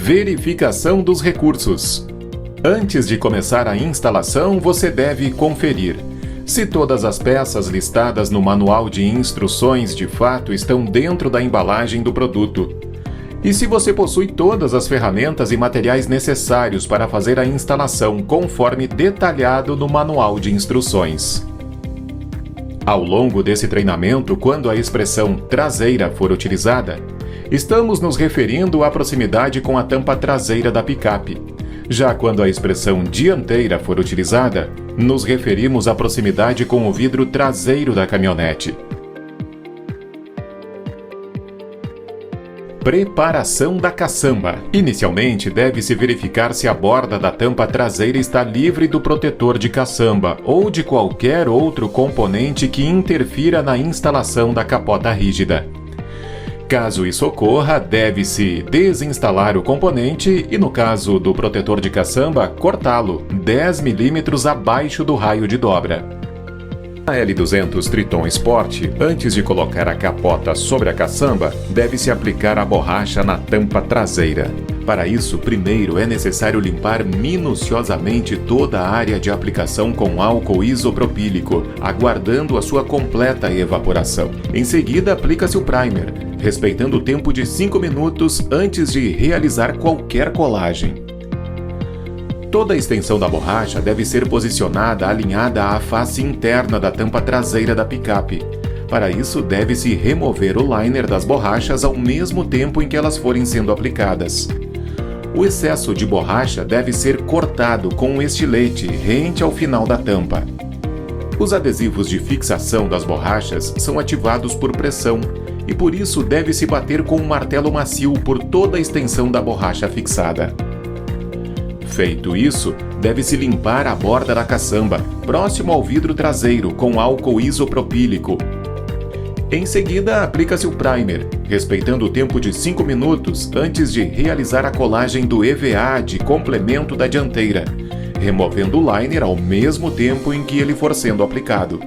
Verificação dos recursos. Antes de começar a instalação, você deve conferir se todas as peças listadas no manual de instruções de fato estão dentro da embalagem do produto. E se você possui todas as ferramentas e materiais necessários para fazer a instalação conforme detalhado no manual de instruções. Ao longo desse treinamento, quando a expressão traseira for utilizada, estamos nos referindo à proximidade com a tampa traseira da picape. Já quando a expressão dianteira for utilizada, nos referimos à proximidade com o vidro traseiro da caminhonete. Preparação da caçamba. Inicialmente, deve-se verificar se a borda da tampa traseira está livre do protetor de caçamba ou de qualquer outro componente que interfira na instalação da capota rígida. Caso isso ocorra, deve-se desinstalar o componente e, no caso do protetor de caçamba, cortá-lo 10 mm abaixo do raio de dobra. Na L200 Triton Sport, antes de colocar a capota sobre a caçamba, deve-se aplicar a borracha na tampa traseira. Para isso, primeiro é necessário limpar minuciosamente toda a área de aplicação com álcool isopropílico, aguardando a sua completa evaporação. Em seguida, aplica-se o primer, respeitando o tempo de 5 minutos antes de realizar qualquer colagem. Toda a extensão da borracha deve ser posicionada alinhada à face interna da tampa traseira da picape. Para isso, deve-se remover o liner das borrachas ao mesmo tempo em que elas forem sendo aplicadas. O excesso de borracha deve ser cortado com um estilete rente ao final da tampa. Os adesivos de fixação das borrachas são ativados por pressão e por isso deve-se bater com um martelo macio por toda a extensão da borracha fixada. Feito isso, deve-se limpar a borda da caçamba, próximo ao vidro traseiro, com álcool isopropílico. Em seguida, aplica-se o primer, respeitando o tempo de 5 minutos antes de realizar a colagem do EVA de complemento da dianteira, removendo o liner ao mesmo tempo em que ele for sendo aplicado.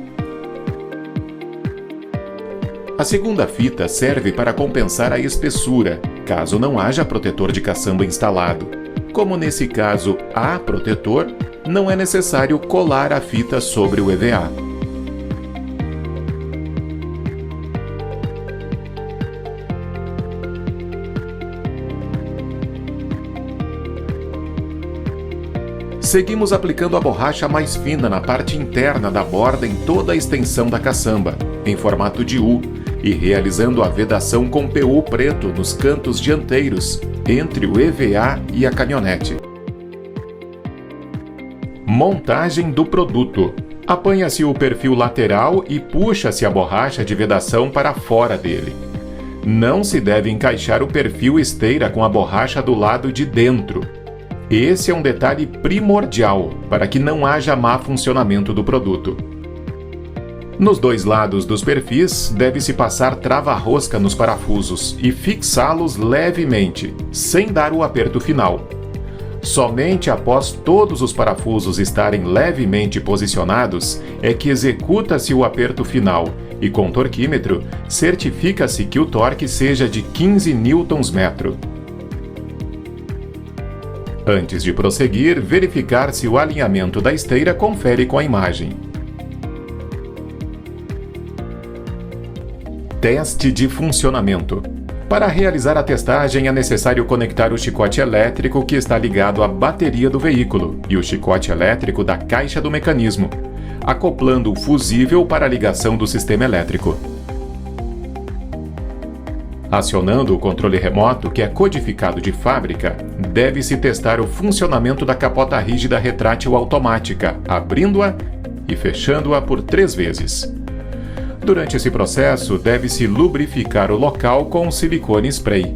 A segunda fita serve para compensar a espessura, caso não haja protetor de caçamba instalado. Como nesse caso há protetor, não é necessário colar a fita sobre o EVA. Seguimos aplicando a borracha mais fina na parte interna da borda em toda a extensão da caçamba, em formato de U, e realizando a vedação com PU preto nos cantos dianteiros, entre o EVA e a caminhonete. Montagem do produto. Apanha-se o perfil lateral e puxa-se a borracha de vedação para fora dele. Não se deve encaixar o perfil esteira com a borracha do lado de dentro. Esse é um detalhe primordial para que não haja má funcionamento do produto. Nos dois lados dos perfis, deve-se passar trava-rosca nos parafusos e fixá-los levemente, sem dar o aperto final. Somente após todos os parafusos estarem levemente posicionados é que executa-se o aperto final e, com torquímetro, certifica-se que o torque seja de 15 Nm. Antes de prosseguir, verificar se o alinhamento da esteira confere com a imagem. Teste de funcionamento. Para realizar a testagem é necessário conectar o chicote elétrico que está ligado à bateria do veículo e o chicote elétrico da caixa do mecanismo, acoplando o fusível para a ligação do sistema elétrico. Acionando o controle remoto, que é codificado de fábrica, deve-se testar o funcionamento da capota rígida retrátil automática, abrindo-a e fechando-a por 3 vezes. Durante esse processo, deve-se lubrificar o local com silicone spray.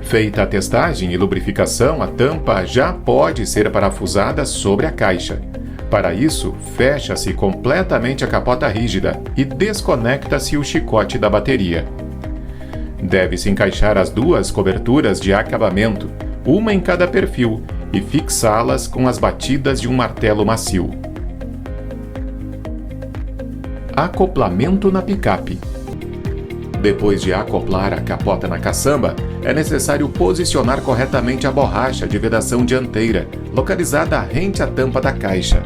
Feita a testagem e lubrificação, a tampa já pode ser parafusada sobre a caixa. Para isso, fecha-se completamente a capota rígida e desconecta-se o chicote da bateria. Deve-se encaixar as duas coberturas de acabamento, uma em cada perfil, e fixá-las com as batidas de um martelo macio. Acoplamento na picape. Depois de acoplar a capota na caçamba, é necessário posicionar corretamente a borracha de vedação dianteira, localizada rente à tampa da caixa.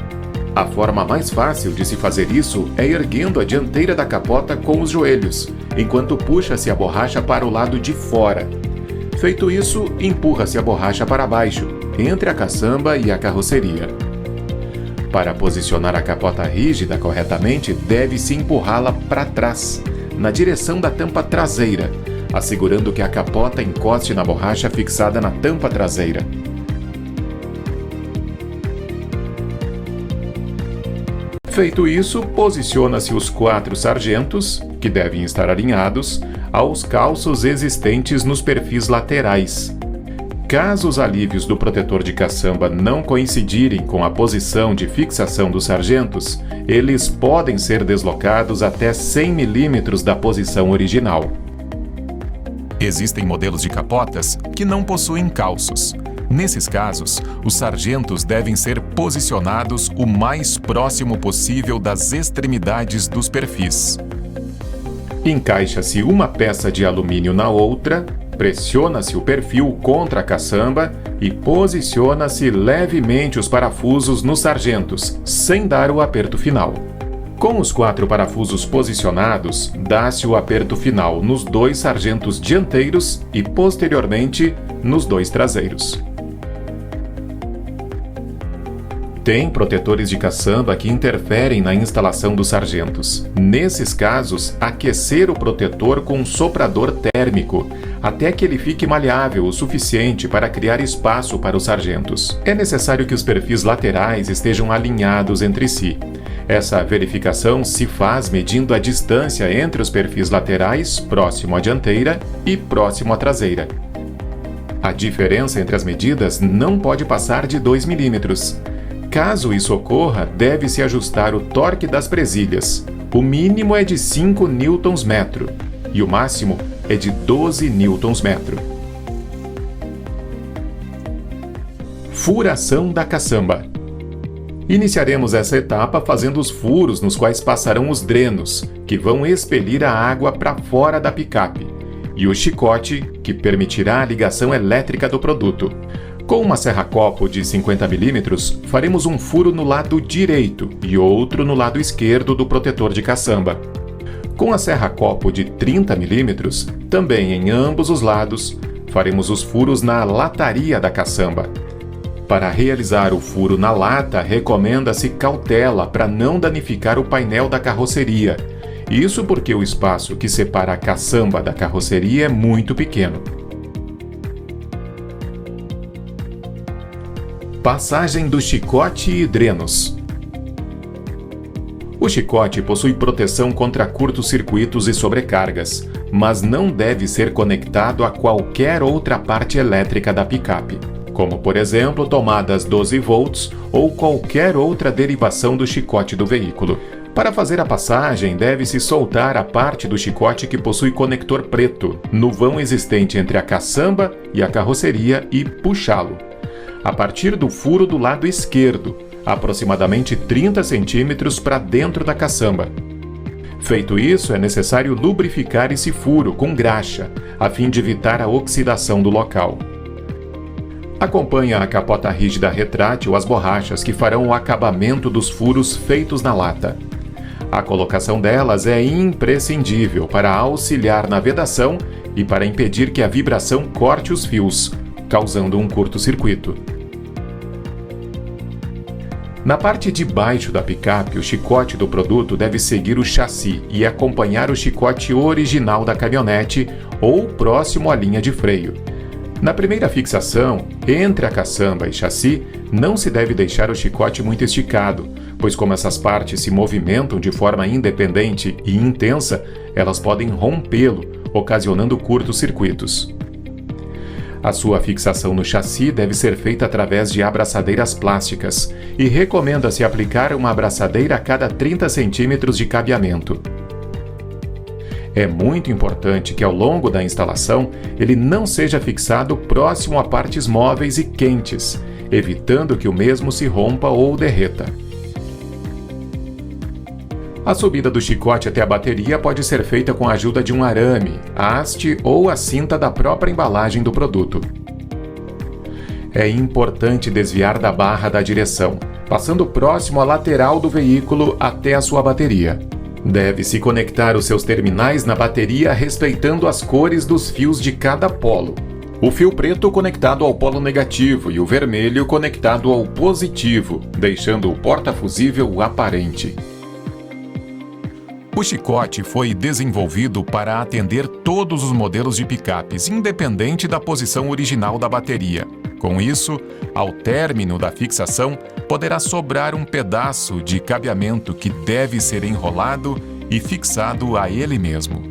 A forma mais fácil de se fazer isso é erguendo a dianteira da capota com os joelhos, enquanto puxa-se a borracha para o lado de fora. Feito isso, empurra-se a borracha para baixo, entre a caçamba e a carroceria. Para posicionar a capota rígida corretamente, deve-se empurrá-la para trás, na direção da tampa traseira, assegurando que a capota encoste na borracha fixada na tampa traseira. Feito isso, posiciona-se os 4 sargentos, que devem estar alinhados, aos calços existentes nos perfis laterais. Caso os alívios do protetor de caçamba não coincidirem com a posição de fixação dos sargentos, eles podem ser deslocados até 100 mm da posição original. Existem modelos de capotas que não possuem calços. Nesses casos, os sargentos devem ser posicionados o mais próximo possível das extremidades dos perfis. Encaixa-se uma peça de alumínio na outra, pressiona-se o perfil contra a caçamba e posiciona-se levemente os parafusos nos sargentos, sem dar o aperto final. Com os 4 parafusos posicionados, dá-se o aperto final nos 2 sargentos dianteiros e, posteriormente, nos 2 traseiros. Tem protetores de caçamba que interferem na instalação dos sargentos. Nesses casos, aquecer o protetor com um soprador térmico, até que ele fique maleável o suficiente para criar espaço para os sargentos. É necessário que os perfis laterais estejam alinhados entre si. Essa verificação se faz medindo a distância entre os perfis laterais, próximo à dianteira e próximo à traseira. A diferença entre as medidas não pode passar de 2 mm. Caso isso ocorra, deve-se ajustar o torque das presilhas. O mínimo é de 5 Nm e o máximo é de 12 Nm. Furação da caçamba. Iniciaremos essa etapa fazendo os furos nos quais passarão os drenos, que vão expelir a água para fora da picape, e o chicote, que permitirá a ligação elétrica do produto. Com uma serra-copo de 50 mm, faremos um furo no lado direito e outro no lado esquerdo do protetor de caçamba. Com a serra-copo de 30 mm, também em ambos os lados, faremos os furos na lataria da caçamba. Para realizar o furo na lata, recomenda-se cautela para não danificar o painel da carroceria. Isso porque o espaço que separa a caçamba da carroceria é muito pequeno. Passagem do chicote e drenos. O chicote possui proteção contra curtos-circuitos e sobrecargas, mas não deve ser conectado a qualquer outra parte elétrica da picape, como por exemplo tomadas 12 volts ou qualquer outra derivação do chicote do veículo. Para fazer a passagem, deve-se soltar a parte do chicote que possui conector preto, no vão existente entre a caçamba e a carroceria, e puxá-lo a partir do furo do lado esquerdo, aproximadamente 30 centímetros para dentro da caçamba. Feito isso, é necessário lubrificar esse furo com graxa, a fim de evitar a oxidação do local. Acompanha a capota rígida retrátil as borrachas que farão o acabamento dos furos feitos na lata. A colocação delas é imprescindível para auxiliar na vedação e para impedir que a vibração corte os fios, causando um curto-circuito. Na parte de baixo da picape, o chicote do produto deve seguir o chassi e acompanhar o chicote original da caminhonete ou próximo à linha de freio. Na primeira fixação, entre a caçamba e chassi, não se deve deixar o chicote muito esticado, pois como essas partes se movimentam de forma independente e intensa, elas podem rompê-lo, ocasionando curtos-circuitos. A sua fixação no chassi deve ser feita através de abraçadeiras plásticas e recomenda-se aplicar uma abraçadeira a cada 30 centímetros de cabeamento. É muito importante que ao longo da instalação ele não seja fixado próximo a partes móveis e quentes, evitando que o mesmo se rompa ou derreta. A subida do chicote até a bateria pode ser feita com a ajuda de um arame, haste ou a cinta da própria embalagem do produto. É importante desviar da barra da direção, passando próximo à lateral do veículo até a sua bateria. Deve-se conectar os seus terminais na bateria respeitando as cores dos fios de cada polo. O fio preto conectado ao polo negativo e o vermelho conectado ao positivo, deixando o porta-fusível aparente. O chicote foi desenvolvido para atender todos os modelos de picapes, independente da posição original da bateria. Com isso, ao término da fixação, poderá sobrar um pedaço de cabeamento que deve ser enrolado e fixado a ele mesmo.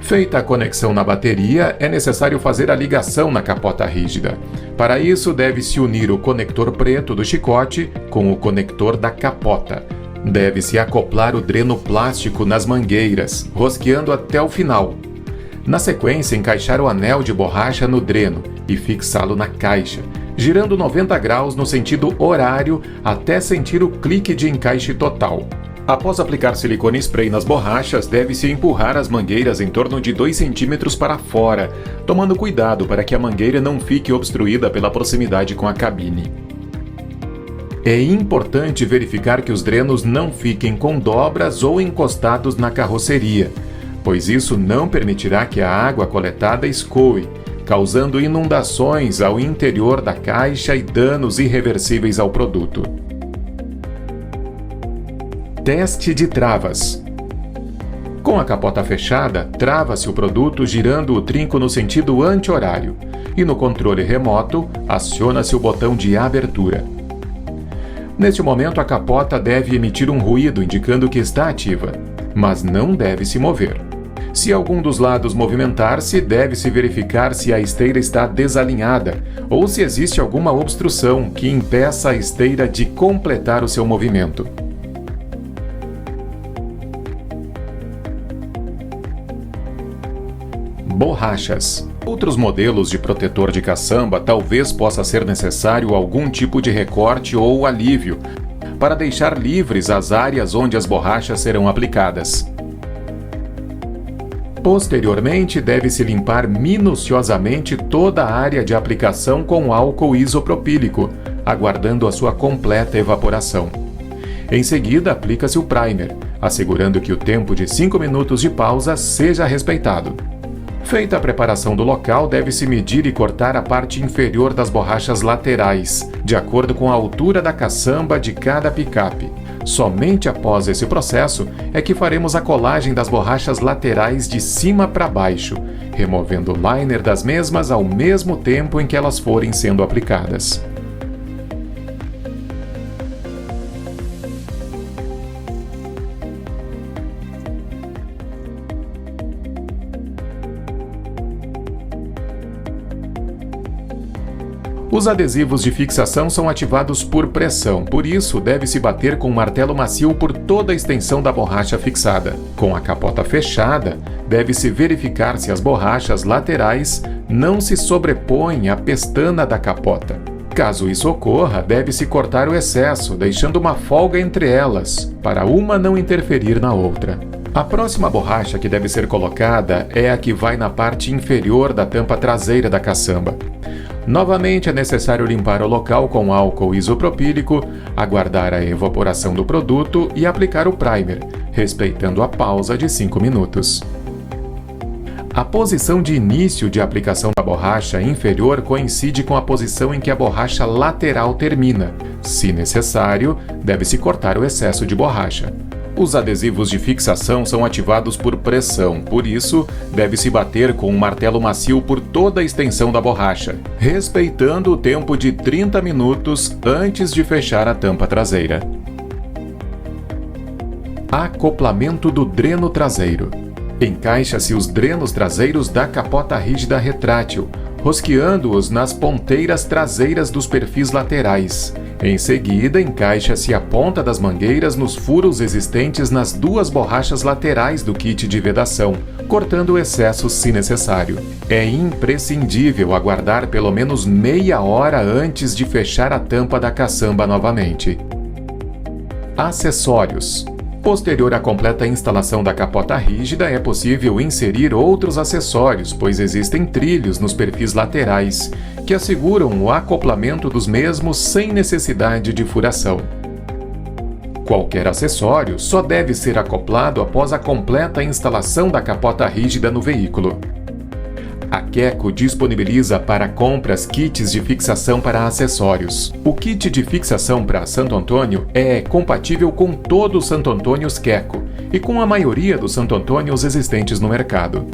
Feita a conexão na bateria, é necessário fazer a ligação na capota rígida. Para isso, deve-se unir o conector preto do chicote com o conector da capota. Deve-se acoplar o dreno plástico nas mangueiras, rosqueando até o final. Na sequência, encaixar o anel de borracha no dreno e fixá-lo na caixa, girando 90 graus no sentido horário até sentir o clique de encaixe total. Após aplicar silicone spray nas borrachas, deve-se empurrar as mangueiras em torno de 2 cm para fora, tomando cuidado para que a mangueira não fique obstruída pela proximidade com a cabine. É importante verificar que os drenos não fiquem com dobras ou encostados na carroceria, pois isso não permitirá que a água coletada escoe, causando inundações ao interior da caixa e danos irreversíveis ao produto. Teste de travas. Com a capota fechada, trava-se o produto girando o trinco no sentido anti-horário e no controle remoto, aciona-se o botão de abertura. Neste momento, a capota deve emitir um ruído indicando que está ativa, mas não deve se mover. Se algum dos lados movimentar-se, deve-se verificar se a esteira está desalinhada ou se existe alguma obstrução que impeça a esteira de completar o seu movimento. Borrachas. Outros modelos de protetor de caçamba talvez possa ser necessário algum tipo de recorte ou alívio para deixar livres as áreas onde as borrachas serão aplicadas. Posteriormente, deve-se limpar minuciosamente toda a área de aplicação com álcool isopropílico, aguardando a sua completa evaporação. Em seguida, aplica-se o primer, assegurando que o tempo de 5 minutos de pausa seja respeitado. Feita a preparação do local, deve-se medir e cortar a parte inferior das borrachas laterais, de acordo com a altura da caçamba de cada picape. Somente após esse processo é que faremos a colagem das borrachas laterais de cima para baixo, removendo o liner das mesmas ao mesmo tempo em que elas forem sendo aplicadas. Os adesivos de fixação são ativados por pressão, por isso deve-se bater com um martelo macio por toda a extensão da borracha fixada. Com a capota fechada, deve-se verificar se as borrachas laterais não se sobrepõem à pestana da capota. Caso isso ocorra, deve-se cortar o excesso, deixando uma folga entre elas, para uma não interferir na outra. A próxima borracha que deve ser colocada é a que vai na parte inferior da tampa traseira da caçamba. Novamente é necessário limpar o local com álcool isopropílico, aguardar a evaporação do produto e aplicar o primer, respeitando a pausa de 5 minutos. A posição de início de aplicação da borracha inferior coincide com a posição em que a borracha lateral termina. Se necessário, deve-se cortar o excesso de borracha. Os adesivos de fixação são ativados por pressão, por isso, deve-se bater com um martelo macio por toda a extensão da borracha, respeitando o tempo de 30 minutos antes de fechar a tampa traseira. Acoplamento do dreno traseiro. Encaixa-se os drenos traseiros da capota rígida retrátil, rosqueando-os nas ponteiras traseiras dos perfis laterais. Em seguida, encaixa-se a ponta das mangueiras nos furos existentes nas duas borrachas laterais do kit de vedação, cortando o excesso se necessário. É imprescindível aguardar pelo menos meia hora antes de fechar a tampa da caçamba novamente. Acessórios. Posterior à completa instalação da capota rígida, é possível inserir outros acessórios, pois existem trilhos nos perfis laterais, que asseguram o acoplamento dos mesmos sem necessidade de furação. Qualquer acessório só deve ser acoplado após a completa instalação da capota rígida no veículo. A Keco disponibiliza para compras kits de fixação para acessórios. O kit de fixação para Santo Antônio é compatível com todos os Santo Antônios Keco e com a maioria dos Santo Antônios existentes no mercado.